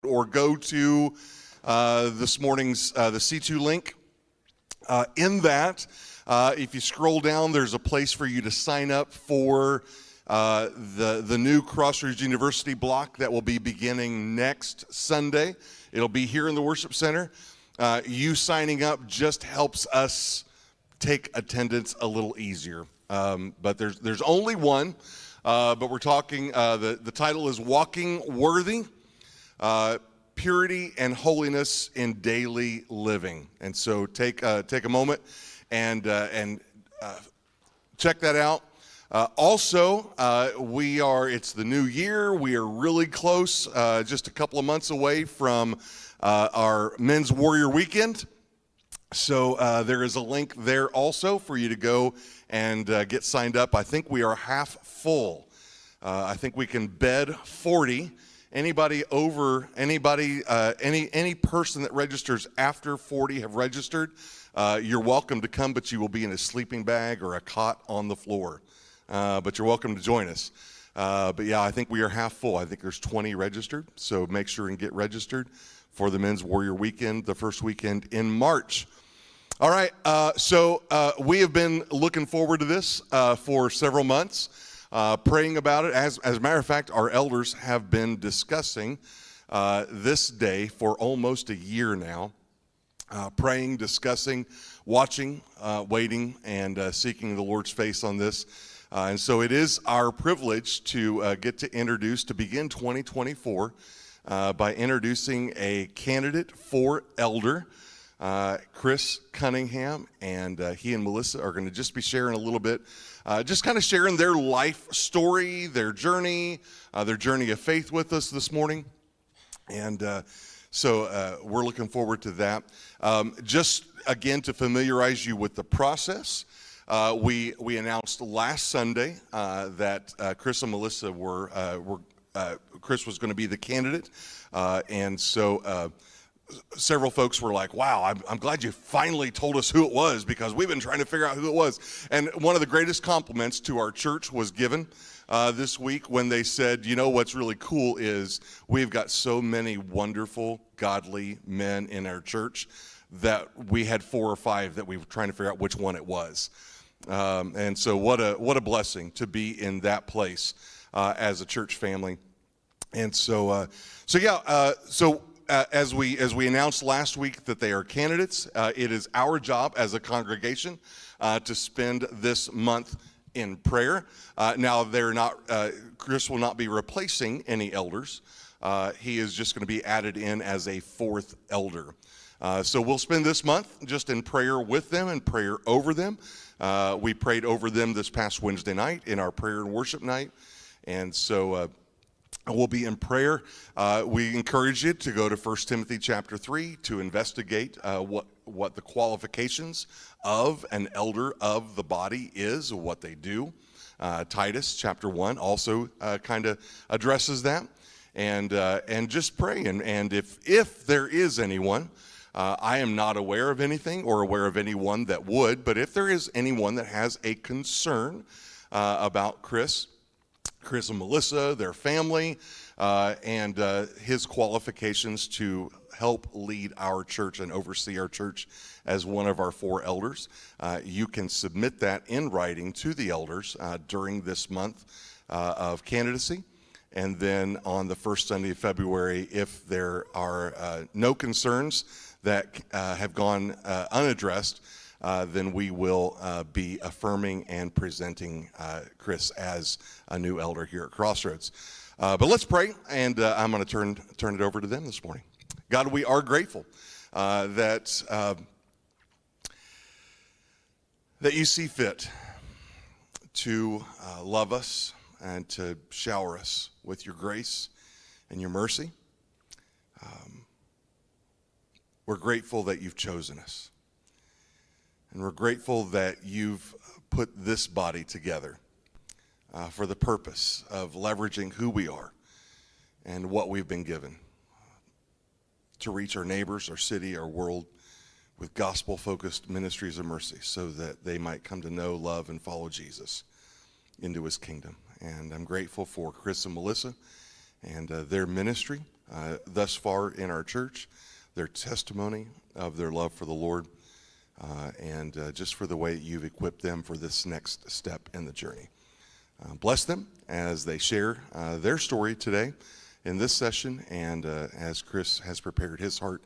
or go to this morning's the C2 link. In that, if you scroll down, there's a place for you to sign up for the new Crossroads University block that will be beginning next Sunday. It'll be here in the worship center. You signing up just helps us take attendance a little easier. But there's only one. But we're talking, the title is Walking Worthy, Purity and Holiness in Daily Living. And so take a moment and check that out. Also, it's the new year. We are really close, just a couple of months away from our Men's Warrior Weekend. So there is a link there also for you to go and get signed up. I think we are half full. I think we can bed 40. Any person that registers after 40 have registered, you're welcome to come, but you will be in a sleeping bag or a cot on the floor. But you're welcome to join us. But yeah, I think we are half full. I think there's 20 registered, so make sure and get registered for the Men's Warrior Weekend, the first weekend in March. All right, so we have been looking forward to this for several months. Praying about it. As a matter of fact, our elders have been discussing this day for almost a year now. Praying, discussing, watching, waiting, and seeking the Lord's face on this. And so it is our privilege to get to begin 2024 by introducing a candidate for elder. Chris Cunningham, and he and Melissa are going to just be sharing a little bit, just kind of sharing their life story, their journey of faith with us this morning. And so we're looking forward to that. Just again, to familiarize you with the process, we announced last Sunday that Chris and Melissa Chris was going to be the candidate, and so several folks were like, wow, I'm glad you finally told us who it was, because we've been trying to figure out who it was. And one of the greatest compliments to our church was given this week when they said, you know, what's really cool is we've got so many wonderful, godly men in our church that we had 4 or 5 that we were trying to figure out which one it was. And so what a blessing to be in that place as a church family. And so as we announced last week that they are candidates, it is our job as a congregation to spend this month in prayer. Now, Chris will not be replacing any elders. He is just going to be added in as a 4th elder. So we'll spend this month just in prayer with them and prayer over them. We prayed over them this past Wednesday night in our prayer and worship night. And so we'll be in prayer. We encourage you to go to 1 Timothy chapter 3 to investigate what the qualifications of an elder of the body is, what they do. Titus chapter 1 also kind of addresses that. And just pray. And if there is anyone, I am not aware of anything or aware of anyone that would, but if there is anyone that has a concern about Chris and Melissa, their family, and his qualifications to help lead our church and oversee our church as one of our 4 elders, you can submit that in writing to the elders during this month of candidacy. And then on the first Sunday of February, if there are no concerns that have gone unaddressed, then we will be affirming and presenting Chris as a new elder here at Crossroads. But let's pray, and I'm going to turn it over to them this morning. God, we are grateful that you see fit to love us and to shower us with your grace and your mercy. We're grateful that you've chosen us. And we're grateful that you've put this body together for the purpose of leveraging who we are and what we've been given to reach our neighbors, our city, our world with gospel-focused ministries of mercy so that they might come to know, love, and follow Jesus into his kingdom. And I'm grateful for Chris and Melissa and their ministry thus far in our church, their testimony of their love for the Lord, and just for the way you've equipped them for this next step in the journey. Bless them as they share their story today in this session, and as Chris has prepared his heart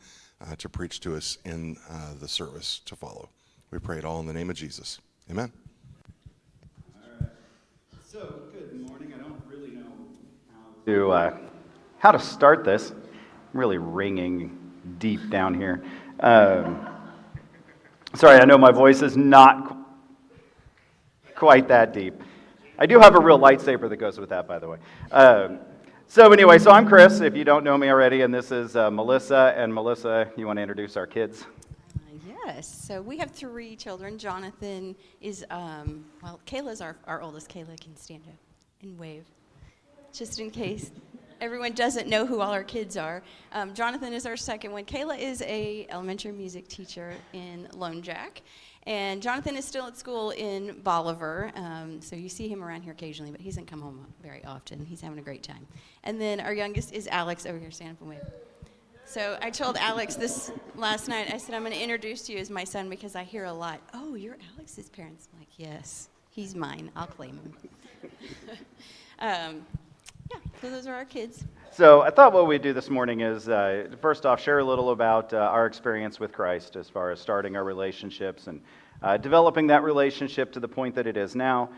to preach to us in the service to follow. We pray it all in the name of Jesus. Amen. All right. So, good morning. I don't really know how to start this. I'm really ringing deep down here. Sorry, I know my voice is not quite that deep. I do have a real lightsaber that goes with that, by the way. So I'm Chris, if you don't know me already, and this is Melissa. And Melissa, you want to introduce our kids? Yes, so we have 3 children. Jonathan is, Kayla's our oldest. Kayla can stand up and wave, just in case everyone doesn't know who all our kids are. Jonathan is our second one. Kayla is a elementary music teacher in Lone Jack. And Jonathan is still at school in Bolivar, so you see him around here occasionally, but he doesn't come home very often. He's having a great time. And then our youngest is Alex over here, stand up and wave. So I told Alex this last night, I said, I'm going to introduce you as my son because I hear a lot, oh, you're Alex's parents. I'm like, yes, he's mine. I'll claim him. So those are our kids. So I thought what we'd do this morning is, first off, share a little about our experience with Christ as far as starting our relationships and developing that relationship to the point that it is now.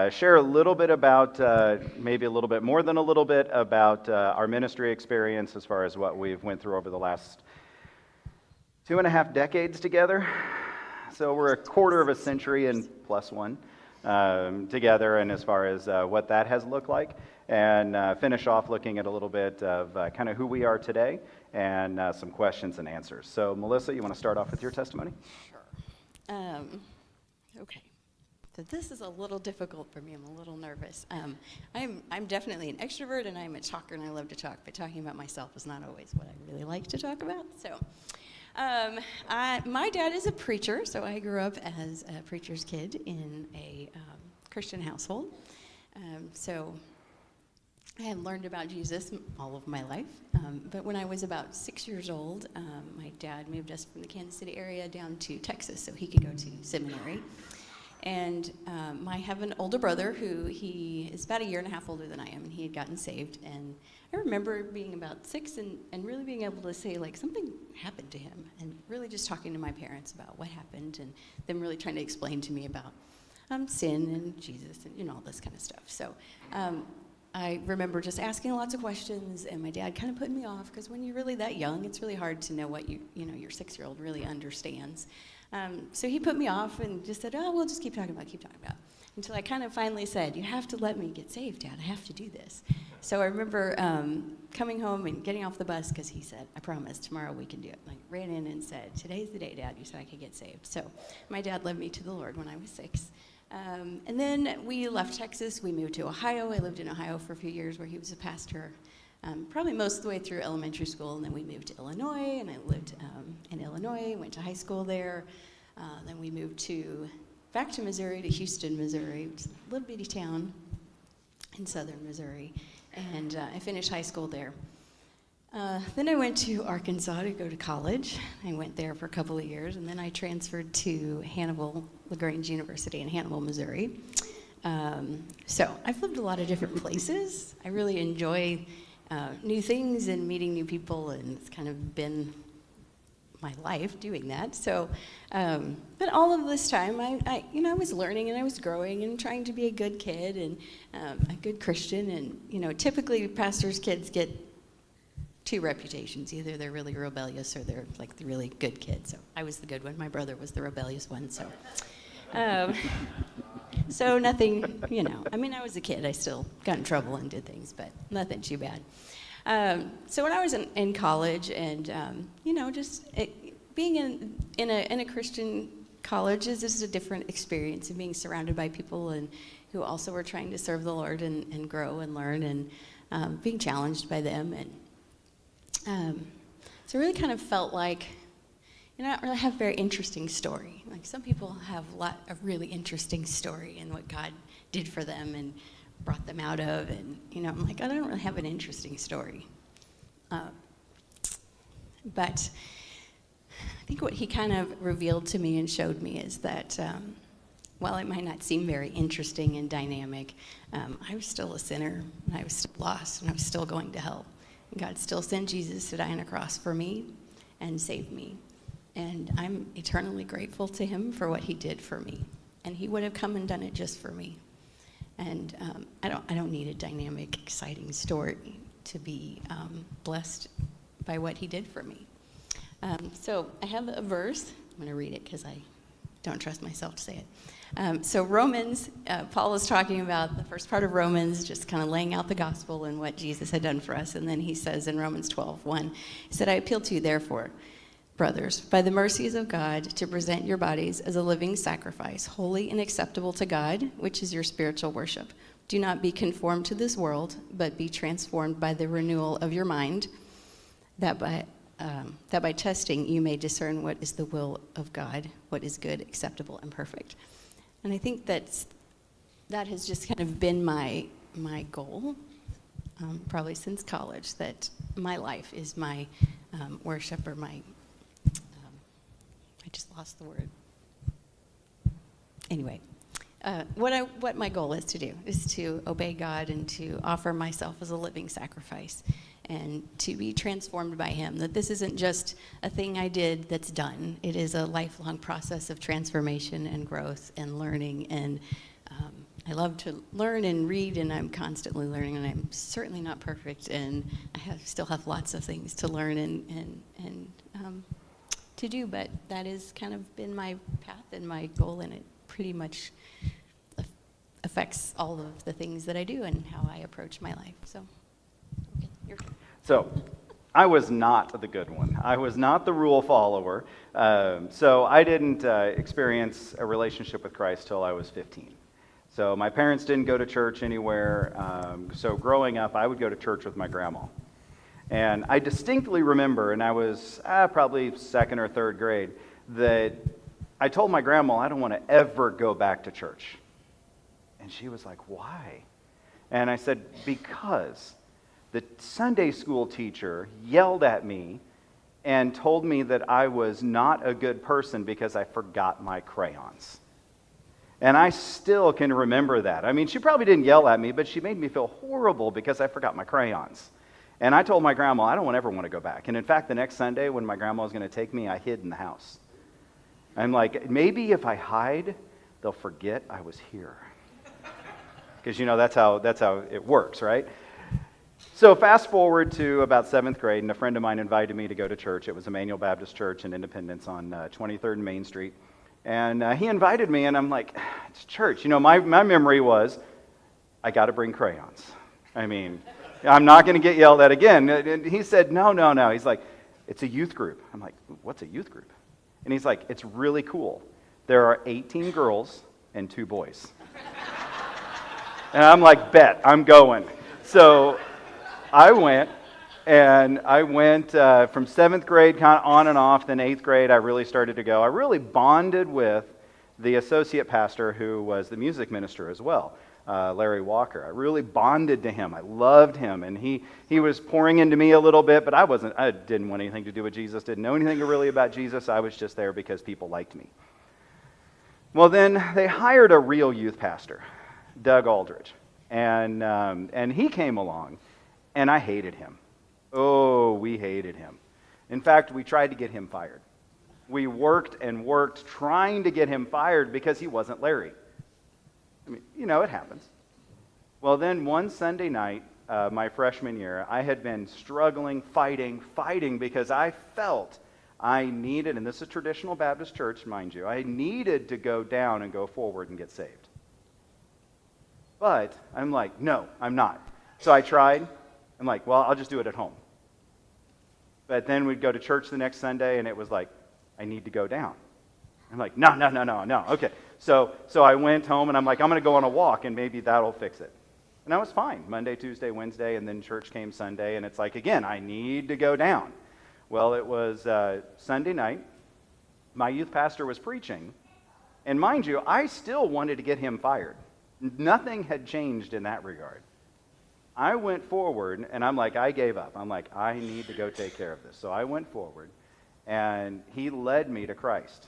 Share a little bit about, maybe a little bit more than a little bit, about our ministry experience as far as what we've went through over the last 2.5 decades together. So we're a quarter of a century and +1 together, and as far as what that has looked like. And finish off looking at a little bit of kind of who we are today and some questions and answers. So, Melissa, you want to start off with your testimony? Sure. Okay. So this is a little difficult for me. I'm a little nervous. I'm definitely an extrovert, and I'm a talker, and I love to talk. But talking about myself is not always what I really like to talk about. So, my dad is a preacher, so I grew up as a preacher's kid in a Christian household. So I had learned about Jesus all of my life, but when I was about 6 years old, my dad moved us from the Kansas City area down to Texas so he could go to seminary. And I have an older brother who he is about 1.5 years older than I am, and he had gotten saved. And I remember being about 6 and really being able to say, like, something happened to him, and really just talking to my parents about what happened, and them really trying to explain to me about sin and Jesus and all this kind of stuff. So I remember just asking lots of questions, and my dad kind of put me off because when you're really that young, it's really hard to know what your 6-year-old really understands. So he put me off and just said, oh, we'll just keep talking about it. Until I kind of finally said, you have to let me get saved, Dad. I have to do this. So I remember coming home and getting off the bus because he said, I promise, tomorrow we can do it. I ran in and said, today's the day, Dad. You said I could get saved. So my dad led me to the Lord when I was 6. And then we left Texas. We moved to Ohio. I lived in Ohio for a few years where he was a pastor, probably most of the way through elementary school. And then we moved to Illinois, and I lived in Illinois, went to high school there. Then we moved back to Missouri, to Houston, Missouri, which is a little bitty town in southern Missouri. And I finished high school there. Then I went to Arkansas to go to college. I went there for a couple of years, and then I transferred to LaGrange University in Hannibal, Missouri. So I've lived a lot of different places. I really enjoy new things and meeting new people, and it's kind of been my life doing that. So, but all of this time, I was learning and I was growing and trying to be a good kid and a good Christian. And typically pastors' kids get 2 reputations. Either they're really rebellious or they're like the really good kid. So I was the good one. My brother was the rebellious one. So, so nothing, I was a kid. I still got in trouble and did things, but nothing too bad. So when I was in college and, being in a Christian college is a different experience, and being surrounded by people and who also are trying to serve the Lord and grow and learn and being challenged by them. And so it really kind of felt like, I don't really have a very interesting story. Like some people have a really interesting story and what God did for them and brought them out of. And, I'm like, I don't really have an interesting story. But I think what he kind of revealed to me and showed me is that while it might not seem very interesting and dynamic, I was still a sinner, and I was still lost, and I was still going to hell. And God still sent Jesus to die on a cross for me and save me. And I'm eternally grateful to him for what he did for me. And he would have come and done it just for me. And I don't need a dynamic, exciting story to be blessed by what he did for me. So I have a verse. I'm going to read it because I don't trust myself to say it. So Romans, Paul is talking about the first part of Romans, just kind of laying out the gospel and what Jesus had done for us. And then he says in Romans 12:1, he said, I appeal to you, therefore, brothers, by the mercies of God, to present your bodies as a living sacrifice, holy and acceptable to God, which is your spiritual worship. Do not be conformed to this world, but be transformed by the renewal of your mind, that by testing you may discern what is the will of God, what is good, acceptable, and perfect. And I think that has just kind of been my goal, probably since college, that my life is my worship, or my, I just lost the word. Anyway, what my goal is to do is to obey God and to offer myself as a living sacrifice, and to be transformed by him, that this isn't just a thing I did that's done. It is a lifelong process of transformation and growth and learning, and I love to learn and read, and I'm constantly learning, and I'm certainly not perfect, and I still have lots of things to learn and to do, but that has kind of been my path and my goal, and it pretty much affects all of the things that I do and how I approach my life. So, okay, your turn. So, I was not the good one. I was not the rule follower. So I didn't experience a relationship with Christ till I was 15. So my parents didn't go to church anywhere. So growing up, I would go to church with my grandma. And I distinctly remember, and I was probably second or third grade, that I told my grandma I don't want to ever go back to church. And she was like, why? And I said, because the Sunday school teacher yelled at me and told me that I was not a good person because I forgot my crayons. And I still can remember that. I mean, she probably didn't yell at me, but she made me feel horrible because I forgot my crayons. And I told my grandma, I don't ever want to go back. And in fact, the next Sunday when my grandma was going to take me, I hid in the house. I'm like, maybe if I hide, they'll forget I was here. Because, you know, that's how it works, right? So fast forward to about 7th grade, and a friend of mine invited me to go to church. It was Emmanuel Baptist Church in Independence on 23rd and Main Street. And he invited me, and I'm like, it's church. You know, my memory was, I got to bring crayons. I mean, I'm not going to get yelled at again. And he said, no. He's like, it's a youth group. I'm like, what's a youth group? And he's like, it's really cool. There are 18 girls and 2 boys. And I'm like, bet, I'm going. So I went from 7th grade kind of on and off. Then 8th grade, I really started to go. I really bonded with the associate pastor who was the music minister as well, Larry Walker. I really bonded to him. I loved him. And he was pouring into me a little bit, but I didn't want anything to do with Jesus, didn't know anything really about Jesus. I was just there because people liked me. Well, then they hired a real youth pastor, Doug Aldridge. And he came along, and I hated him. Oh, we hated him. In fact, we tried to get him fired. We worked and worked trying to get him fired because he wasn't Larry. I mean, you know, it happens. Well, then one Sunday night, my freshman year, I had been struggling, fighting because I felt I needed, and this is traditional Baptist church, mind you, I needed to go down and go forward and get saved. But I'm like, no, I'm not. So I tried. I'm like, well, I'll just do it at home. But then we'd go to church the next Sunday, and it was like, I need to go down. I'm like, no. Okay. So I went home, and I'm like, I'm going to go on a walk, and maybe that'll fix it. And I was fine. Monday, Tuesday, Wednesday, and then church came Sunday, and it's like, again, I need to go down. Well, it was Sunday night. My youth pastor was preaching. And mind you, I still wanted to get him fired. Nothing had changed in that regard. I went forward, and I'm like, I gave up. I'm like, I need to go take care of this. So I went forward, and he led me to Christ.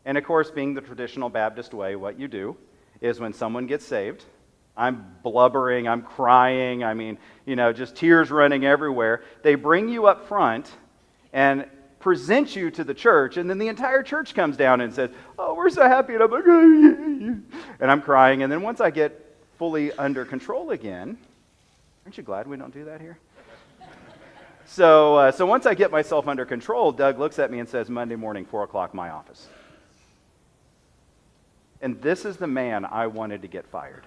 And of course, being the traditional Baptist way, what you do is when someone gets saved, I'm blubbering, I'm crying, just tears running everywhere. They bring you up front and present you to the church, and then the entire church comes down and says, oh, we're so happy. And I'm like, oh, yeah. And I'm crying. And then once I get fully under control again, aren't you glad we don't do that here? So once I get myself under control, Doug looks at me and says, Monday morning, 4 o'clock, my office. And this is the man I wanted to get fired.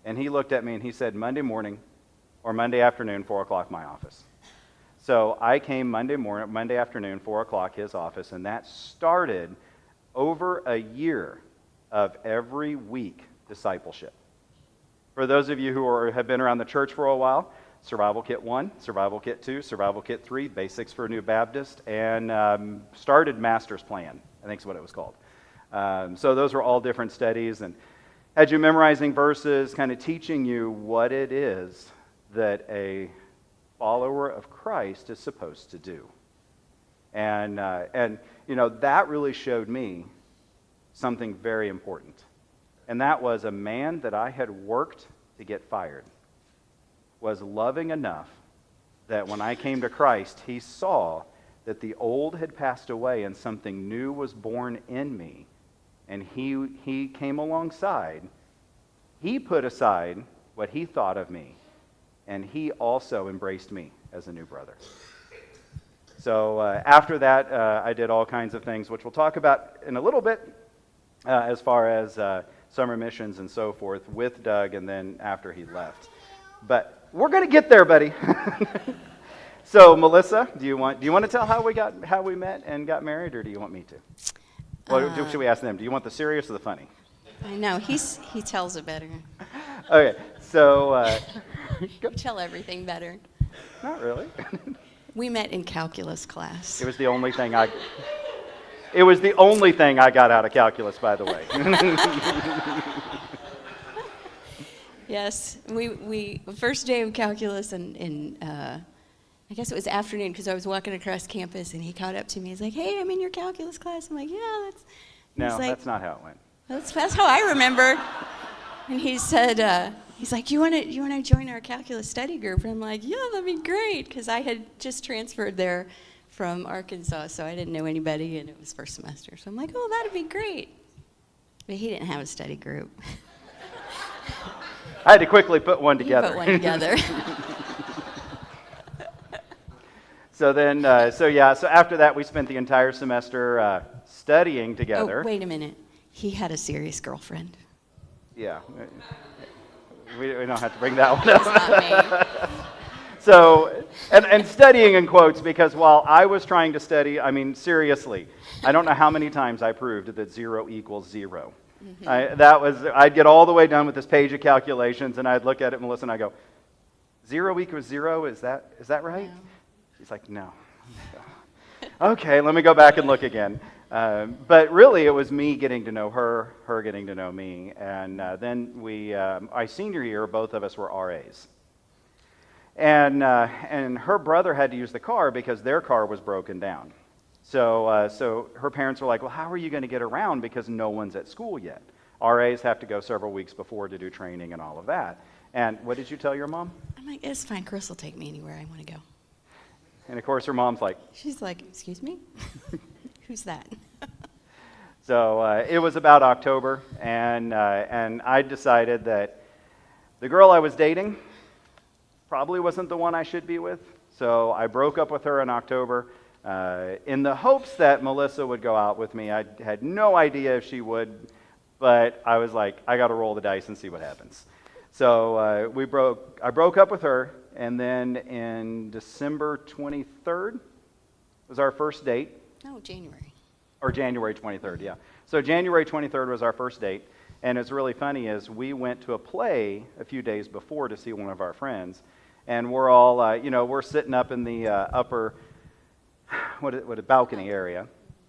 And he looked at me and he said, Monday morning or Monday afternoon, 4 o'clock, my office. So I came Monday afternoon, 4 o'clock, his office, and that started over a year of every week discipleship. For those of you who have been around the church for a while, Survival Kit 1, Survival Kit 2, Survival Kit 3, Basics for a New Baptist, and started Master's Plan, I think is what it was called. So those were all different studies, and had you memorizing verses, kind of teaching you what it is that a follower of Christ is supposed to do. And that really showed me something very important. And that was a man that I had worked to get fired was loving enough that when I came to Christ, he saw that the old had passed away and something new was born in me. And he came alongside. He put aside what he thought of me. And he also embraced me as a new brother. So after that, I did all kinds of things, which we'll talk about in a little bit, as far as summer missions and so forth with Doug, and then after he left. But we're going to get there, buddy. So, Melissa, do you want to tell how we met and got married, or do you want me to? Well, should we ask them? Do you want the serious or the funny? I know, he tells it better. Okay, so... You tell everything better. Not really. We met in calculus class. It was the only thing I got out of calculus, by the way. Yes, we first day of calculus, and I guess it was afternoon because I was walking across campus, and he caught up to me. He's like, "Hey, I'm in your calculus class." I'm like, "Yeah, that's." No, that's not how it went. That's how I remember. And he said, he's like, "You want to join our calculus study group?" And I'm like, "Yeah, that'd be great," because I had just transferred there from Arkansas, so I didn't know anybody, and it was first semester. So I'm like, "Oh, that'd be great." But he didn't have a study group. I had to quickly put one together. He put one together. So then, so after that, we spent the entire semester studying together. Oh, wait a minute. He had a serious girlfriend. Yeah. We don't have to bring that one up. That's not me. So, and studying in quotes, because while I was trying to study, seriously, I don't know how many times I proved that 0 equals 0. Mm-hmm. I'd get all the way done with this page of calculations, and I'd look at it, Melissa, and I go, 0 equals 0, is that right? No. She's like, no. Okay, let me go back and look again. But really, it was me getting to know her getting to know me, and then my senior year, both of us were RAs. And her brother had to use the car because their car was broken down. So her parents were like, well, how are you going to get around because no one's at school yet? RAs have to go several weeks before to do training and all of that. And what did you tell your mom? I'm like, it's fine. Chris will take me anywhere I want to go. And of course, her mom's like... She's like, excuse me? Who's that? So it was about October, and I decided that the girl I was dating probably wasn't the one I should be with. So I broke up with her in October in the hopes that Melissa would go out with me. I had no idea if she would, but I was like, I got to roll the dice and see what happens. So I broke up with her, and then in December 23rd was our first date. Oh, January. Or January 23rd, yeah. So January 23rd was our first date, and it's really funny is we went to a play a few days before to see one of our friends, and we're all, we're sitting up in the upper, what a balcony area,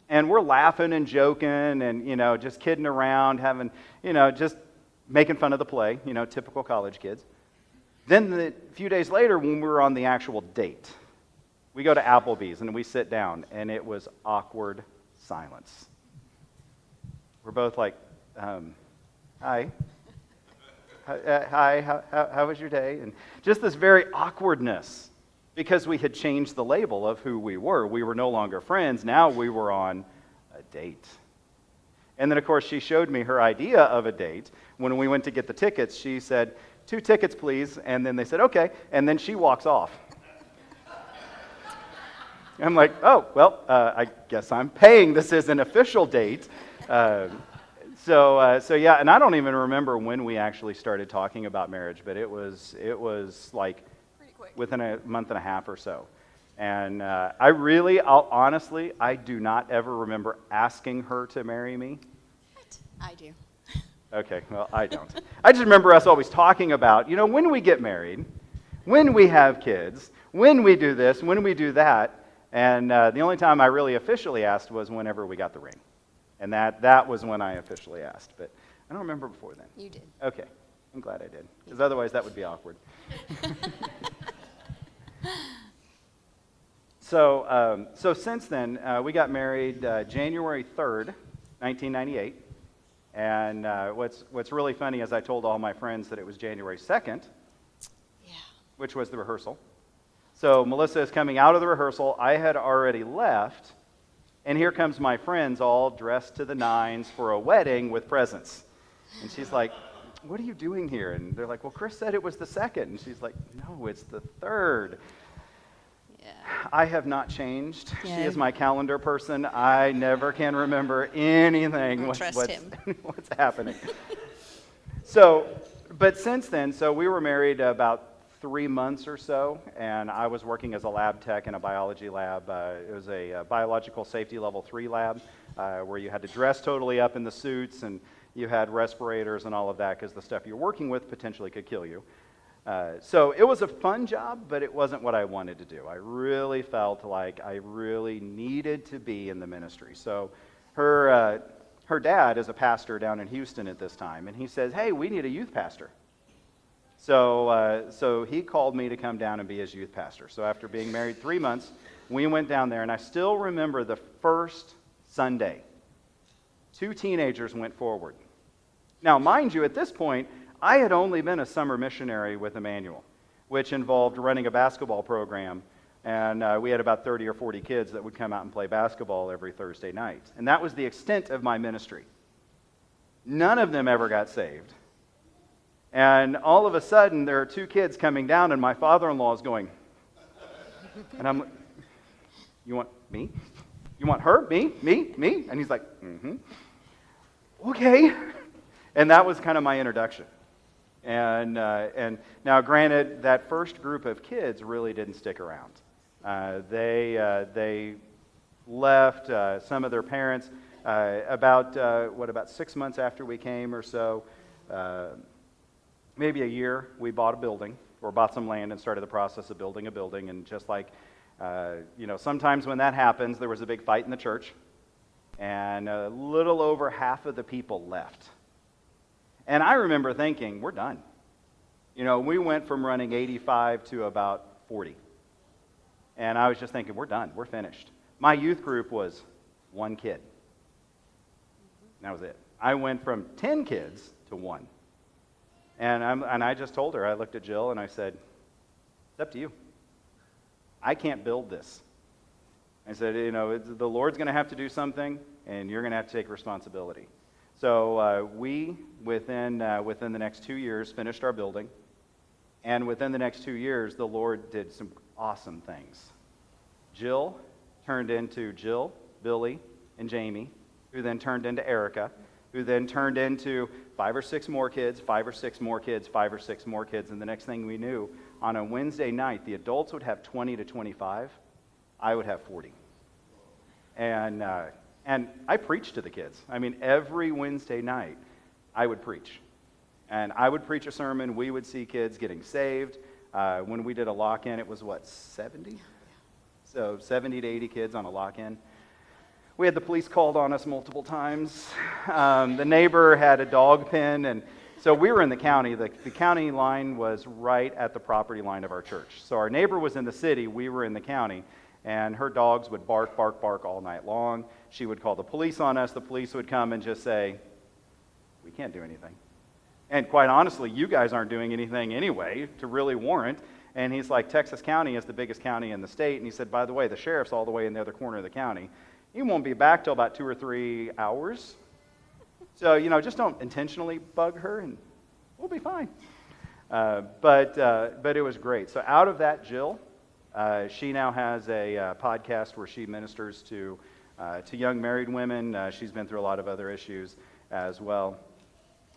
and we're laughing and joking and, just kidding around, having, just making fun of the play, typical college kids. Then a few days later, when we were on the actual date, we go to Applebee's and we sit down, and it was awkward silence. We're both like, hi. Hi, how was your day? And just this very awkwardness, because we had changed the label of who we were. We were no longer friends. Now we were on a date. And then, of course, she showed me her idea of a date. When we went to get the tickets, she said, 2 tickets, please. And then they said, okay. And then she walks off. I'm like, oh, well, I guess I'm paying. This is an official date. So yeah, and I don't even remember when we actually started talking about marriage, but it was like within a month and a half or so. And honestly, I do not ever remember asking her to marry me. What? I do. Okay, well, I don't. I just remember us always talking about, when we get married, when we have kids, when we do this, when we do that. And the only time I really officially asked was whenever we got the ring. And that was when I officially asked. But I don't remember before then. You did. Okay, I'm glad I did. Because otherwise that would be awkward. So since then, we got married January 3rd, 1998. And what's really funny is I told all my friends that it was January 2nd, which was the rehearsal. So Melissa is coming out of the rehearsal. I had already left. And here comes my friends all dressed to the nines for a wedding with presents. And she's like, what are you doing here? And they're like, well, Chris said it was the 2nd. And she's like, no, it's the 3rd. Yeah. I have not changed. Yeah. She is my calendar person. I never can remember anything what's happening. But since then, we were married about 3 months or so, and I was working as a lab tech in a biology lab. It was a biological safety level 3 lab where you had to dress totally up in the suits, and you had respirators and all of that because the stuff you're working with potentially could kill you. So it was a fun job, but it wasn't what I wanted to do. I really felt like I really needed to be in the ministry. So her dad is a pastor down in Houston at this time, and he says, hey, we need a youth pastor. So he called me to come down and be his youth pastor. So after being married 3 months, we went down there, and I still remember the first Sunday. 2 teenagers went forward. Now, mind you, at this point, I had only been a summer missionary with Emmanuel, which involved running a basketball program, and we had about 30 or 40 kids that would come out and play basketball every Thursday night. And that was the extent of my ministry. None of them ever got saved. And all of a sudden, there are 2 kids coming down, and my father-in-law is going, and I'm like, you want me? You want her? Me? And he's like, okay. And that was kind of my introduction. And now, granted, that first group of kids really didn't stick around. They left. Some of their parents about 6 months after we came or so. Maybe a year, we bought a building, or bought some land and started the process of building a building. And just like, sometimes when that happens, there was a big fight in the church, and a little over half of the people left. And I remember thinking, we're done. We went from running 85 to about 40. And I was just thinking, we're done, we're finished. My youth group was 1 kid. That was it. I went from 10 kids to 1. And I just told her, I looked at Jill and I said, it's up to you. I can't build this. I said, the Lord's going to have to do something, and you're going to have to take responsibility. So we, within the next 2 years, finished our building. And within the next 2 years, the Lord did some awesome things. Jill turned into Jill, Billy, and Jamie, who then turned into Erica, who then turned into 5 or 6 more kids, 5 or 6 more kids, 5 or 6 more kids. And the next thing we knew, on a Wednesday night, the adults would have 20 to 25. I would have 40. And I preached to the kids. I mean, every Wednesday night, I would preach. And I would preach a sermon. We would see kids getting saved. When we did a lock-in, it was, 70? So 70 to 80 kids on a lock-in. We had the police called on us multiple times. The neighbor had a dog pen, and So we were in the county. The county line was right at the property line of our church. So our neighbor was in the city. We were in the county. And her dogs would bark, bark, bark all night long. She would call the police on us. The police would come and just say, we can't do anything. And quite honestly, you guys aren't doing anything anyway to really warrant. And he's like, Texas County is the biggest county in the state. And he said, by the way, the sheriff's all the way in the other corner of the county. He won't be back till about 2 or 3 hours. So, just don't intentionally bug her and we'll be fine. But it was great. So out of that, Jill, she now has a podcast where she ministers to young married women. She's been through a lot of other issues as well.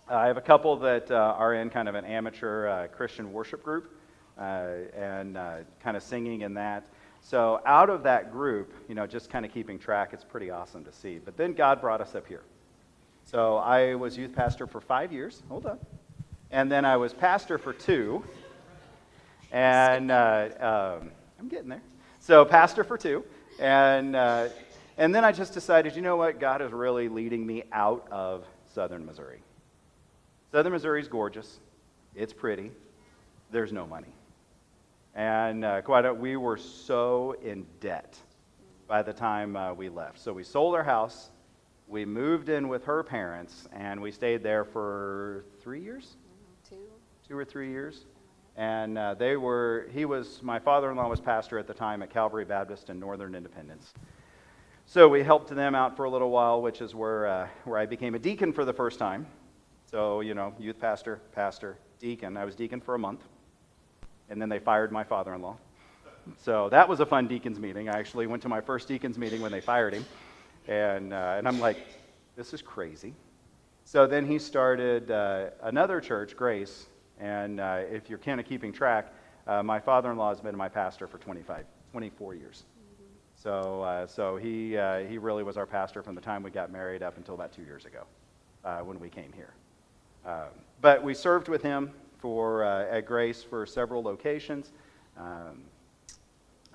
I have a couple that are in kind of an amateur Christian worship group and kind of singing in that. So out of that group, just kind of keeping track, it's pretty awesome to see. But then God brought us up here. So I was youth pastor for 5 years. Hold on. And then I was pastor for 2. And I'm getting there. So pastor for 2. And then I just decided, you know what? God is really leading me out of southern Missouri. Southern Missouri is gorgeous. It's pretty. There's no money. And we were so in debt by the time we left. So we sold our house. We moved in with her parents, and we stayed there for 3 years? 2 or 3 years. And my father-in-law was pastor at the time at Calvary Baptist in Northern Independence. So we helped them out for a little while, which is where I became a deacon for the first time. So, youth pastor, deacon. I was deacon for a month, and then they fired my father-in-law. So that was a fun deacon's meeting. I actually went to my first deacon's meeting when they fired him. And I'm like, this is crazy. So then he started another church, Grace, and if you're kind of keeping track, my father-in-law has been my pastor for 24 years. So he really was our pastor from the time we got married up until about 2 years ago when we came here. But we served with him at Grace for several locations.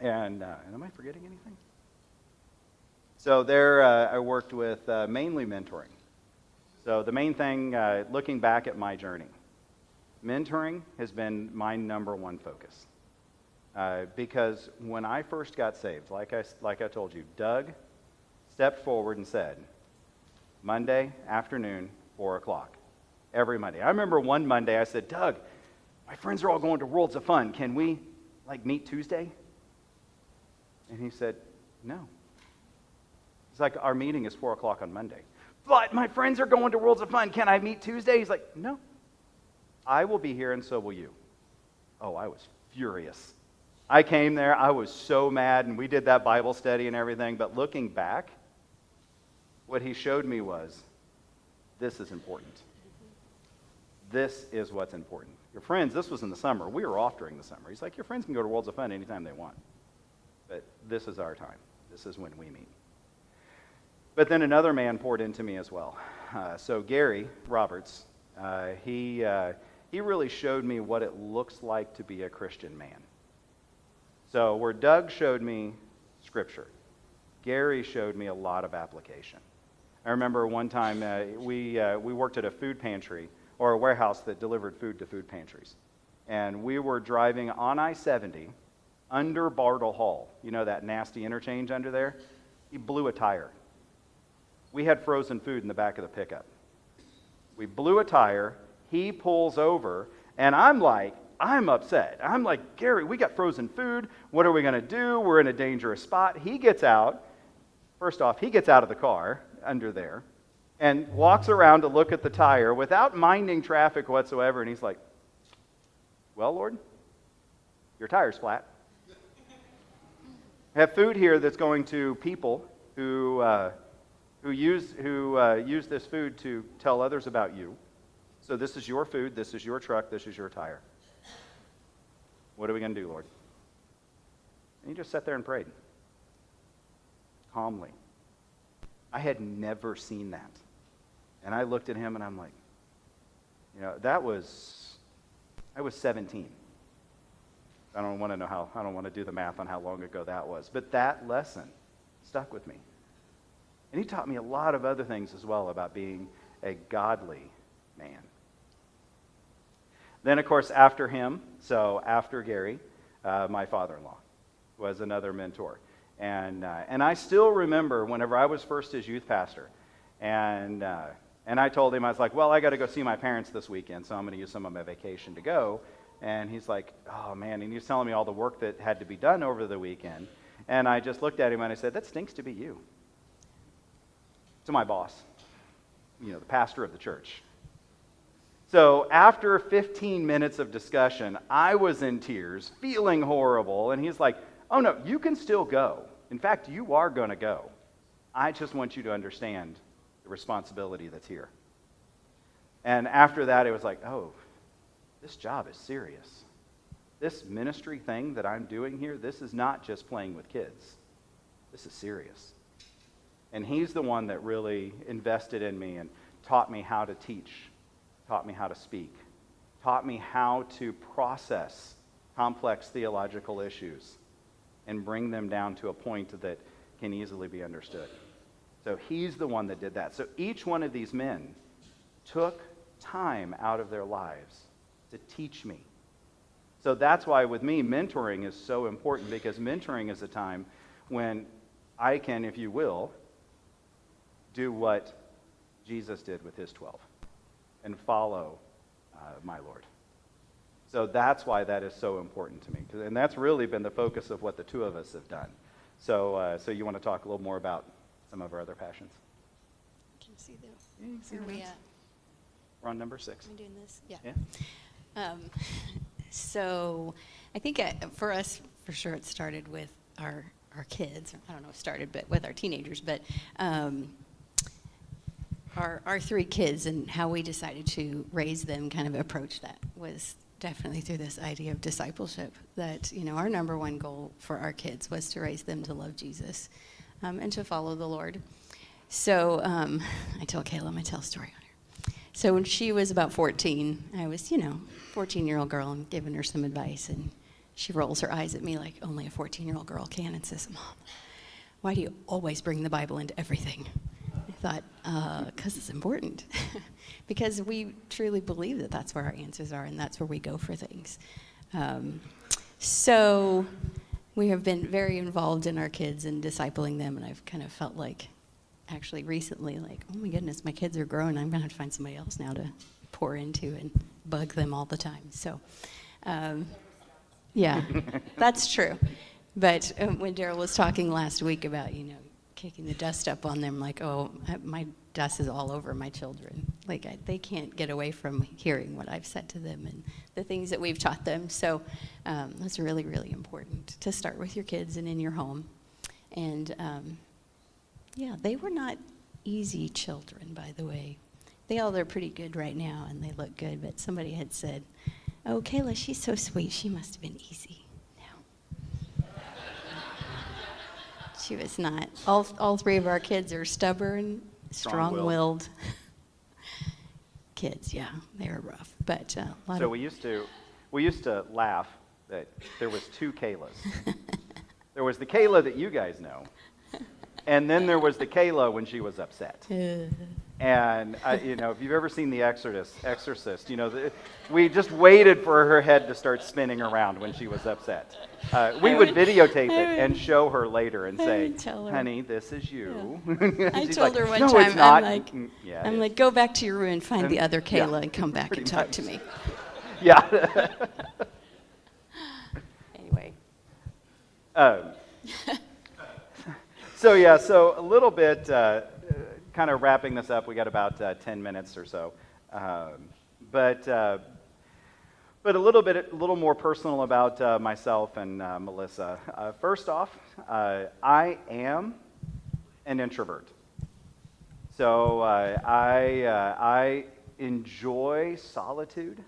And am I forgetting anything? So there I worked with mainly mentoring. So the main thing, looking back at my journey, mentoring has been my number one focus. Because when I first got saved, like I told you, Doug stepped forward and said, Monday afternoon, 4 o'clock, every Monday. I remember one Monday I said, Doug, my friends are all going to Worlds of Fun. Can we meet Tuesday? And he said, no. It's like, our meeting is 4 o'clock on Monday. But my friends are going to Worlds of Fun. Can I meet Tuesday? He's like, no. I will be here and so will you. Oh, I was furious. I came there. I was so mad, and we did that Bible study and everything. But looking back, what he showed me was, this is important. This is what's important. Your friends, this was in the summer. We were off during the summer. He's like, your friends can go to Worlds of Fun anytime they want. But this is our time. This is when we meet. But then another man poured into me as well. So Gary Roberts, he really showed me what it looks like to be a Christian man. So where Doug showed me Scripture, Gary showed me a lot of application. I remember one time we worked at a food pantry, or a warehouse that delivered food to food pantries. And we were driving on I-70 under Bartle Hall. You know that nasty interchange under there? He blew a tire. We had frozen food in the back of the pickup. We blew a tire. He pulls over, and I'm upset. I'm like, Gary, we got frozen food. What are we going to do? We're in a dangerous spot. He gets out. First off, he gets out of the car under there and walks around to look at the tire without minding traffic whatsoever. And he's like, well, Lord, your tire's flat. I have food here that's going to people who use this food to tell others about you. So this is your food, this is your truck, this is your tire. What are we going to do, Lord? And he just sat there and prayed. Calmly. I had never seen that. And I looked at him and I'm like, I was 17. I don't want to do the math on how long ago that was. But that lesson stuck with me. And he taught me a lot of other things as well about being a godly man. Then, of course, after him, so after Gary, my father-in-law was another mentor. And I still remember whenever I was first his youth pastor, and I told him, I was like, well, I got to go see my parents this weekend, so I'm going to use some of my vacation to go. And he's like, oh, man, and he was telling me all the work that had to be done over the weekend. And I just looked at him and I said, that stinks to be you. To my boss, the pastor of the church. So after 15 minutes of discussion, I was in tears, feeling horrible, and he's like, oh no, you can still go. In fact, you are going to go. I just want you to understand the responsibility that's here. And after that, it was like, oh, this job is serious. This ministry thing that I'm doing here, this is not just playing with kids. This is serious. And he's the one that really invested in me and taught me how to teach, taught me how to speak, taught me how to process complex theological issues and bring them down to a point that can easily be understood. So he's the one that did that. So each one of these men took time out of their lives to teach me. So that's why with me, mentoring is so important, because mentoring is a time when I can, if you will, do what Jesus did with his 12 and follow my Lord. So that's why that is so important to me. And that's really been the focus of what the two of us have done. So you want to talk a little more about some of our other passions? Can you see the, where are we at? We're on number 6. Am I doing this? Yeah. So I think for us, for sure, it started with our kids. I don't know if it started, but with our teenagers. But our 3 kids and how we decided to raise them, kind of approach that, was definitely through this idea of discipleship. That, our number one goal for our kids was to raise them to love Jesus and to follow the Lord. So I told Kayla, I'm going to tell a story on her. So when she was about 14, I was, 14-year-old girl, and giving her some advice, and she rolls her eyes at me like only a 14-year-old girl can and says, Mom, why do you always bring the Bible into everything? I thought, because it's important. Because we truly believe that that's where our answers are, and that's where we go for things. So we have been very involved in our kids and discipling them, and I've kind of felt like, actually recently, like, oh my goodness, my kids are growing. I'm going to have to find somebody else now to pour into and bug them all the time. So, yeah, that's true. But when Daryl was talking last week about, kicking the dust up on them, like, oh, my dust is all over my children. Like, they can't get away from hearing what I've said to them and the things that we've taught them. So that's really, really important to start with your kids and in your home. And yeah, they were not easy children, by the way. They're pretty good right now, and they look good, but somebody had said, oh, Kayla, she's so sweet, she must have been easy. No. She was not. All 3 of our kids are stubborn, strong-willed kids. Yeah, they were rough, but a lot So we used to laugh that there was 2 Kaylas. There was the Kayla that you guys know, and then there was the Kayla when she was upset. And, if you've ever seen The Exorcist, we just waited for her head to start spinning around when she was upset. We would videotape it and show her later and say, honey, this is you. Yeah. I She's told like, her one no, time, it's not. I'm like, go back to your room and find the other Kayla yeah, and come back and talk to me. Yeah. Anyway. So a little bit, kind of wrapping this up. We got about 10 minutes or so, but a little more personal about myself and Melissa. First off, I am an introvert, so I enjoy solitude.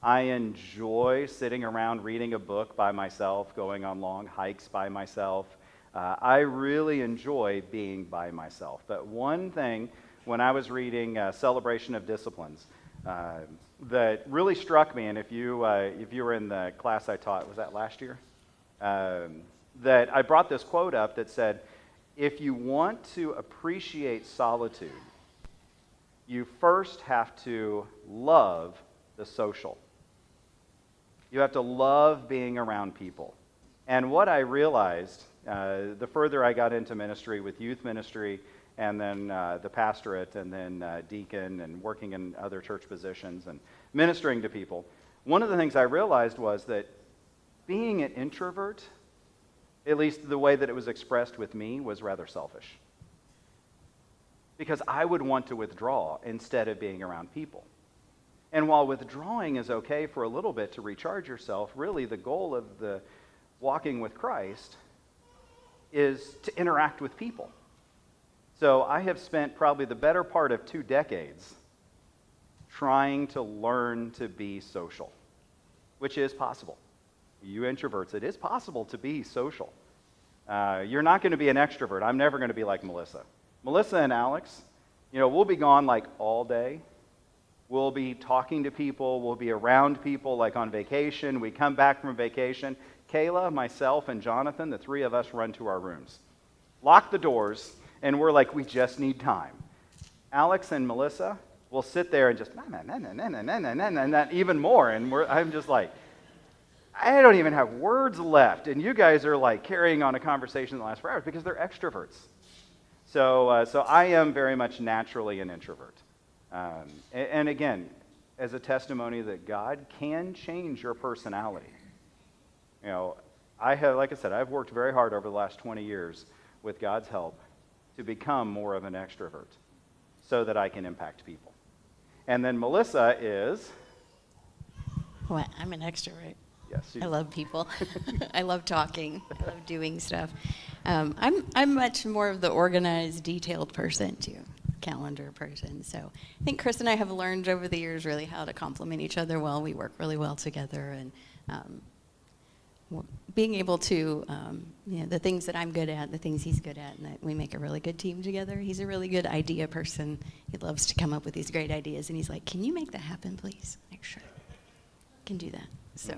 I enjoy sitting around reading a book by myself, going on long hikes by myself. I really enjoy being by myself. But one thing, when I was reading Celebration of Disciplines, that really struck me, and if you were in the class I taught, was that last year? That I brought this quote up that said, if you want to appreciate solitude, you first have to love the social. You have to love being around people. And what I realized, the further I got into ministry with youth ministry, and then the pastorate, and then deacon, and working in other church positions, and ministering to people, one of the things I realized was that being an introvert, at least the way that it was expressed with me, was rather selfish. Because I would want to withdraw instead of being around people. And while withdrawing is okay for a little bit to recharge yourself, really the goal of the walking with Christ is to interact with people. So I have spent probably the better part of 2 decades trying to learn to be social, which is possible. You introverts, it is possible to be social. You're not going to be an extrovert. I'm never going to be like Melissa. Melissa and Alex, we'll be gone like all day. We'll be talking to people. We'll be around people like on vacation. We come back from vacation. Kayla, myself, and Jonathan, the 3 of us run to our rooms, lock the doors, and we're like, we just need time. Alex and Melissa will sit there and just, even more, and I'm just like, I don't even have words left, and you guys are like carrying on a conversation that lasts for hours because they're extroverts. So I am very much naturally an introvert. And again, as a testimony that God can change your personality. Like I said, I've worked very hard over the last 20 years with God's help to become more of an extrovert so that I can impact people. And then Melissa is... Well, I'm an extrovert. Yes. I love people. I love talking. I love doing stuff. I'm much more of the organized, detailed person too, calendar person. So I think Chris and I have learned over the years really how to complement each other well. We work really well together, and being able to, the things that I'm good at, the things he's good at, and that we make a really good team together. He's a really good idea person. He loves to come up with these great ideas, and he's like, "Can you make that happen, please?" I'm like, "Sure, can do that." So,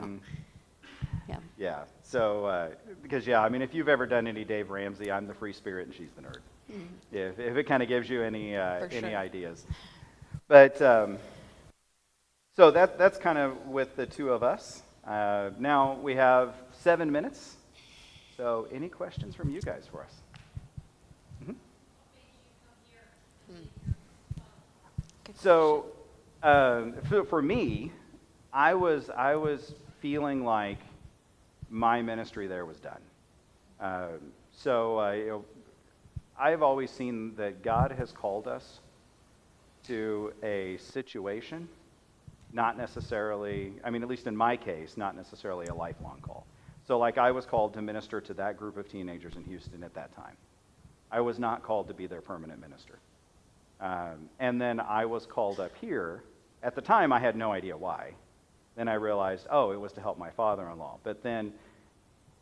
yeah. Yeah. So, because if you've ever done any Dave Ramsey, I'm the free spirit and she's the nerd. If it kind of gives you any ideas, but so that's kind of with the 2 of us. Now we have 7 minutes. So, any questions from you guys for us? So, for me, I was feeling like my ministry there was done. I've always seen that God has called us to a situation, not necessarily, at least in my case, not necessarily a lifelong call. So like I was called to minister to that group of teenagers in Houston at that time. I was not called to be their permanent minister. And then I was called up here. At the time, I had no idea why. Then I realized, it was to help my father-in-law. But then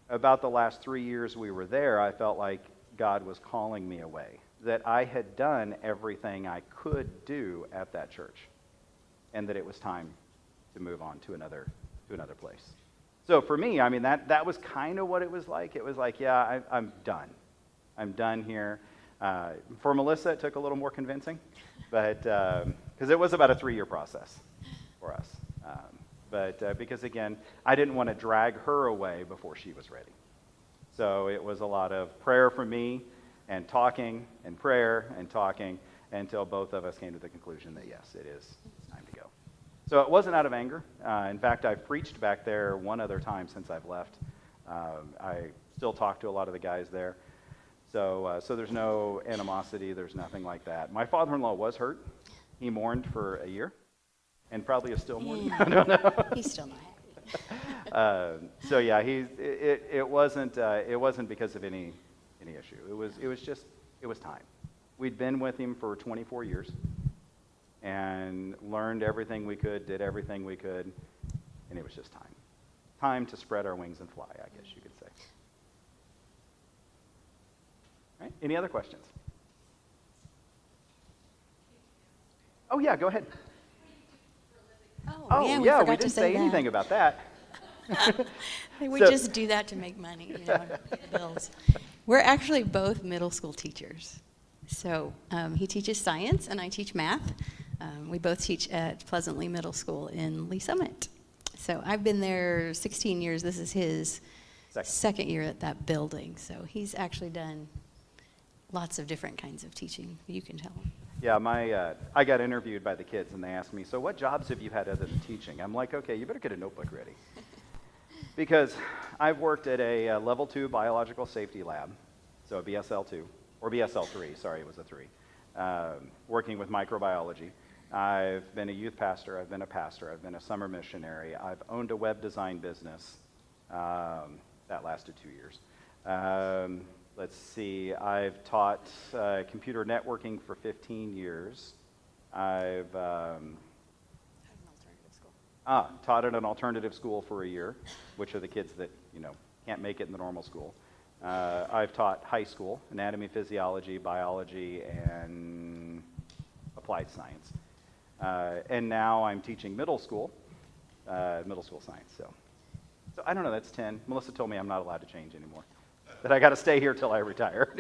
about the last 3 years we were there, I felt like God was calling me away, that I had done everything I could do at that church, and that it was time to move on to another place. So for me, that was kind of what it was like. It was like, I'm done. I'm done here. For Melissa, it took a little more convincing, but because it was about a 3-year process for us. But because, again, I didn't want to drag her away before she was ready. So it was a lot of prayer for me and talking and prayer and talking until both of us came to the conclusion that, yes, it's time to go. So it wasn't out of anger. In fact, I've preached back there one other time since I've left. I still talk to a lot of the guys there. So there's no animosity. There's nothing like that. My father-in-law was hurt. He mourned for a year. And probably is still mourning. I don't know. He's still not happy. So yeah, it wasn't because of any issue. It was time. We'd been with him for 24 years, and learned everything we could, did everything we could, and it was just time. Time to spread our wings and fly, I guess you could say. All right. Any other questions? Oh yeah, go ahead. Oh, yeah, we forgot to didn't say say that. anything about that. We So- just do that to make money, pay the bills. We're actually both middle school teachers. So he teaches science and I teach math. We both teach at Pleasantly Middle School in Lee Summit. So I've been there 16 years. This is his second year at that building. So he's actually done lots of different kinds of teaching. You can tell. Yeah, I got interviewed by the kids, and they asked me, so what jobs have you had other than teaching? I'm like, okay, you better get a notebook ready. Because I've worked at a level 2 biological safety lab, so a BSL-2, or BSL-3, sorry, it was a 3, working with microbiology. I've been a youth pastor, I've been a pastor, I've been a summer missionary, I've owned a web design business. That lasted 2 years. Let's see, I've taught computer networking for 15 years. I've taught at an alternative school for a year, which are the kids that, can't make it in the normal school. I've taught high school, anatomy, physiology, biology, and applied science. And now I'm teaching middle school science. So I don't know, that's 10. Melissa told me I'm not allowed to change anymore, that I got to stay here till I retire.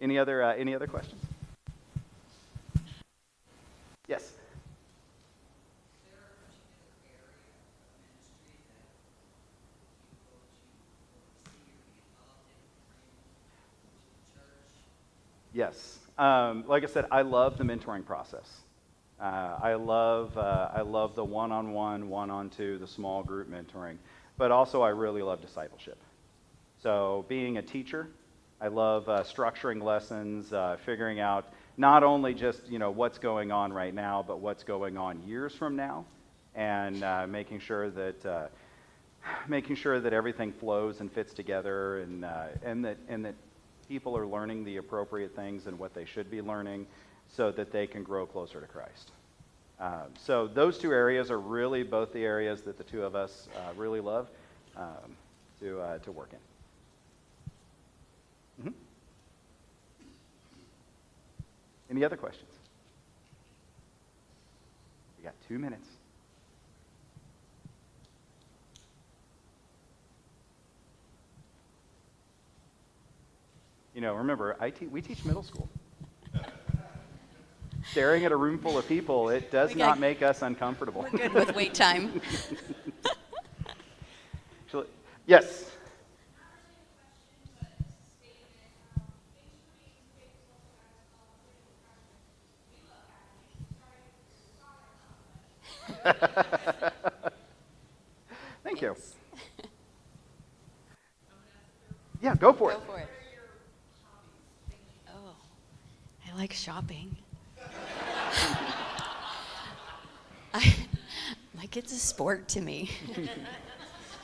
Any other questions? Yes. Yes. Like I said, I love the mentoring process. I love the one-on-one, one-on-two, the small group mentoring, but also I really love discipleship. So being a teacher, I love structuring lessons, figuring out not only just what's going on right now, but what's going on years from now, and making sure that everything flows and fits together, and that people are learning the appropriate things and what they should be learning, so that they can grow closer to Christ. So those two areas are really both the areas that the two of us really love to work in. Mm-hmm. Any other questions? We got 2 minutes. Remember, we teach middle school. Staring at a room full of people, it does not make us uncomfortable. We're good with wait time. Yes. Thank you. Yeah, go for it. Go for it. Oh, I like shopping. Like it's a sport to me.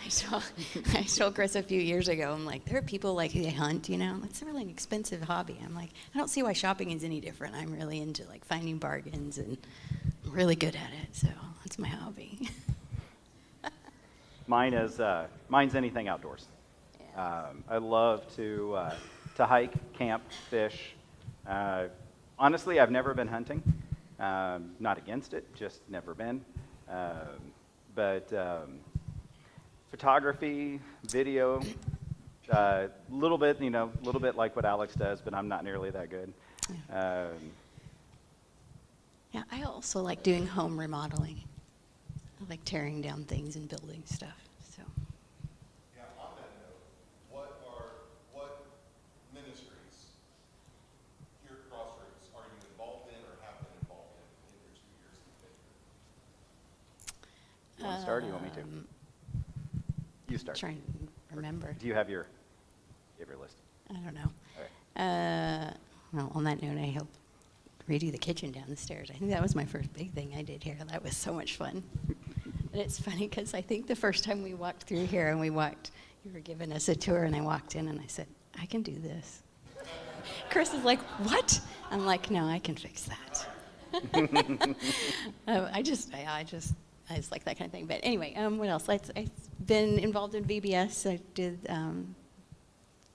I told Chris a few years ago, I'm like, there are people like they hunt, it's a really expensive hobby. I'm like, I don't see why shopping is any different. I'm really into like finding bargains and I'm really good at it, so that's my hobby. Mine's anything outdoors. Yeah. I love to hike, camp, fish. Honestly, I've never been hunting. Not against it, just never been. But photography, video, little bit like what Alex does, but I'm not nearly that good. Yeah, I also like doing home remodeling. I like tearing down things and building stuff. So. Yeah, on that note, what ministries here at Crossroads are you involved in or have been involved in your 2 years that you've been here? You want to start or you want me to? You start. Trying to remember. Do you have your list? I don't know. All right. Well, on that note, I helped redo the kitchen down the stairs. I think that was my first big thing I did here. That was so much fun. And it's funny because I think the first time we walked through here and you were giving us a tour, and I walked in and I said, I can do this. Chris is like, what? I'm like, no, I can fix that. I just like that kind of thing. But anyway, what else? I've been involved in VBS. I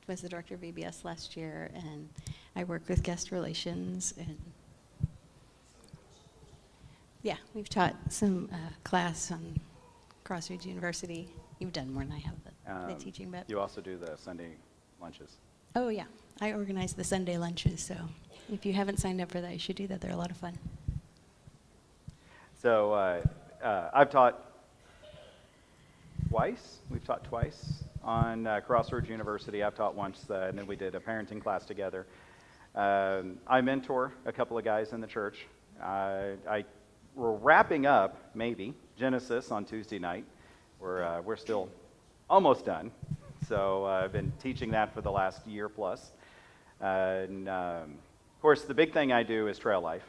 was the director of VBS last year, and I work with guest relations. And yeah, we've taught some class on Crossroads University. You've done more than I have the teaching, but You also do the Sunday lunches. oh yeah, I organize the Sunday lunches. So if you haven't signed up for that, you should do that. They're a lot of fun. So I've taught twice. We've taught twice on Crossroads University. I've taught once, and then we did a parenting class together. I mentor a couple of guys in the church. We're wrapping up, maybe, Genesis on Tuesday night. We're still almost done. So I've been teaching that for the last year plus. Of course, the big thing I do is trail life.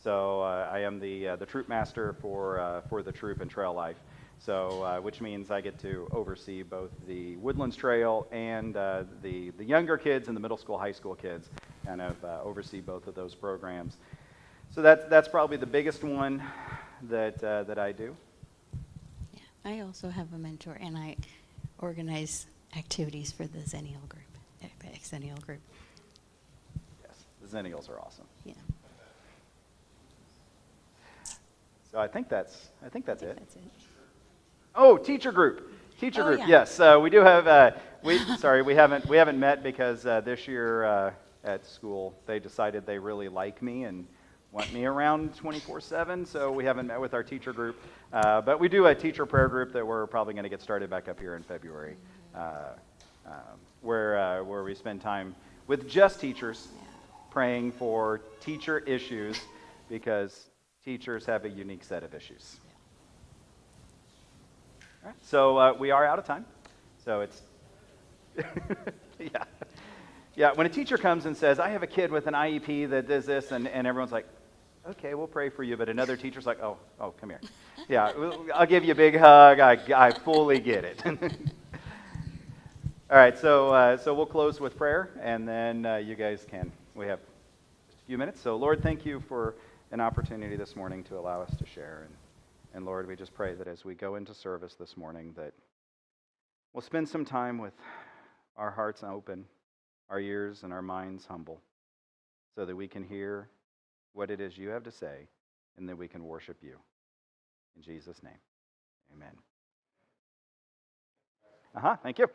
So I am the troop master for the troop and trail life. So which means I get to oversee both the Woodlands Trail and the younger kids and the middle school, high school kids, kind of oversee both of those programs. So that's probably the biggest one that I do. Yeah, I also have a mentor, and I organize activities for the Zennial group, Xennial group. Yes, the Zennials are awesome. Yeah. So I think that's it. That's it. Oh, teacher group. Teacher Oh, group. yeah. Yes, we do have. We haven't met because this year at school they decided they really like me and want me around 24/7. So we haven't met with our teacher group, but we do a teacher prayer group that we're probably going to get started back up here in February, where we spend time with just teachers, praying for teacher issues because teachers have a unique set of issues. All right, so we are out of time. So it's, yeah. When a teacher comes and says, I have a kid with an IEP that does this, and everyone's like, okay, we'll pray for you. But another teacher's like, oh, come here. Yeah, I'll give you a big hug. I fully get it. All right, so we'll close with prayer, and then you guys we have just a few minutes. So Lord, thank you for an opportunity this morning to allow us to share. And Lord, we just pray that as we go into service this morning, that we'll spend some time with our hearts open, our ears and our minds humble, so that we can hear what it is you have to say, and that we can worship you. In Jesus' name, amen. Thank you.